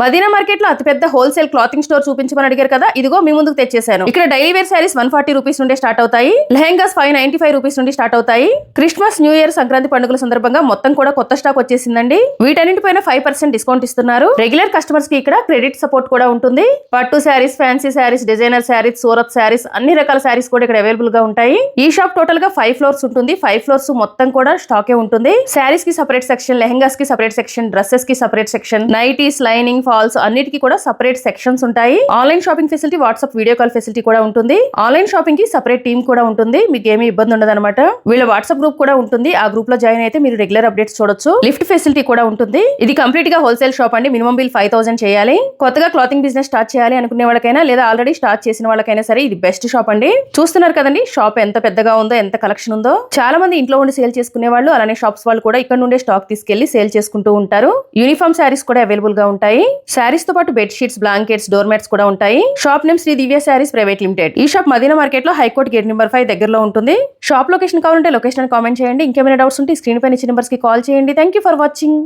Madina market లో అతిపెద్ద wholesale clothing store చూపించమని అడిగారు కదా, ఇదిగో మీ ముందుకు తెచ్చేసాను. ఇక్కడ డైలీ వేర్ శారీస్ 140 రూపీస్ నుండి స్టార్ట్ అవుతాయి. లెహెంగాస్ 595 రూపీస్ నుండి స్టార్ట్ అవుతాయి. క్రిస్మస్, న్యూ ఇయర్, సంక్రాంతి పండుగల సందర్భంగా మొత్తం కూడా కొత్త స్టాక్ వచ్చేసిందండి. వీటన్నిటిపైన 5% డిస్కౌంట్ ఇస్తున్నారు. రెగ్యులర్ కస్టమర్స్ కి ఇక్కడ క్రెడిట్ సపోర్ట్ కూడా ఉంటుంది. పట్టు శారీస్, ఫ్యాన్సీ శారీస్, డిజైనర్ శారీస్, సూరత్ శారీస్, అన్ని రకాల శారీస్ కూడా ఇక్కడ అవైలబుల్ గా ఉంటాయి. ఈ షాప్ టోటల్ గా 5 ఫ్లోర్స్ ఉంటుంది. 5 ఫ్లోర్స్ మొత్తం కూడా స్టాకే ఉంటుంది. శారీస్ కి సపరేట్ సెక్షన్, లెహెంగాస్ కి సపరేట్ సెక్షన్, డ్రెస్సెస్ కి separate section, nighties, lining, falls అన్నిటికీ కూడా సపరేట్ సెక్షన్స్ ఉంటాయి. Online shopping facility, WhatsApp video call facility కూడా ఉంటుంది. ఆన్లైన్ షాపింగ్ కి సపరేట్ టీమ్ కూడా ఉంటుంది. మీకు ఏమీ ఇబ్బంది ఉండదు అనమాట. వీళ్ళ వాట్సాప్ గ్రూప్ కూడా ఉంటుంది. ఆ గ్రూప్ లో జాయిన్ అయితే మీరు రెగ్యులర్ అప్డేట్స్ చూడొచ్చు. లిఫ్ట్ ఫెసిలిటీ కూడా ఉంటుంది. ఇది కంప్లీట్ గా హోల్సేల్ షాప్ అండి. మినిమం బిల్ 5000 చేయాలి. కొత్తగా క్లాతింగ్ బిజినెస్ స్టార్ట్ చేయాలి అనుకునే వాళ్ళకైనా లేదా ఆల్రెడీ స్టార్ట్ చేసిన వాళ్ళకైనా సరే ఇది బెస్ట్ షాప్ అండి. చూస్తున్నారు కదండి షాప్ ఎంత పెద్దగా ఉందో, ఎంత కలెక్షన్ ఉందో. చాలా మంది ఇంట్లో ఉండి సేల్ చేసుకునే వాళ్ళు, అలానే షాప్స్ వాళ్ళు కూడా ఇక్కడ నుండే స్టాక్ తీసుకెళ్లి సేల్ చేసుకుంటూ ఉంటారు. యూనిఫామ్ శారీస్ కూడా అవైలబుల్ గా ఉంటాయి. శారీస్ తో పాటు bed sheets, blankets, door mats కూడా ఉంటాయి. షాప్ నేమ్ శ్రీ దివ్య శారీస్ ప్రైవేట్ లిమిటెడ్. ఈ షాప్ మదీనా మార్కెట్ లో హైకోర్ట్ గేట్ నెంబర్ 5 దగ్గరలో ఉంటుంది. షాప్ లొకేషన్ కావాలంటే లొకేషన్ కామెంట్ చేయండి. ఇంకేమైనా డౌట్స్ ఉంటే స్క్రీన్ పైన ఇచ్చిన నెంబర్స్ కి కాల్ చేయండి. Thank you for watching.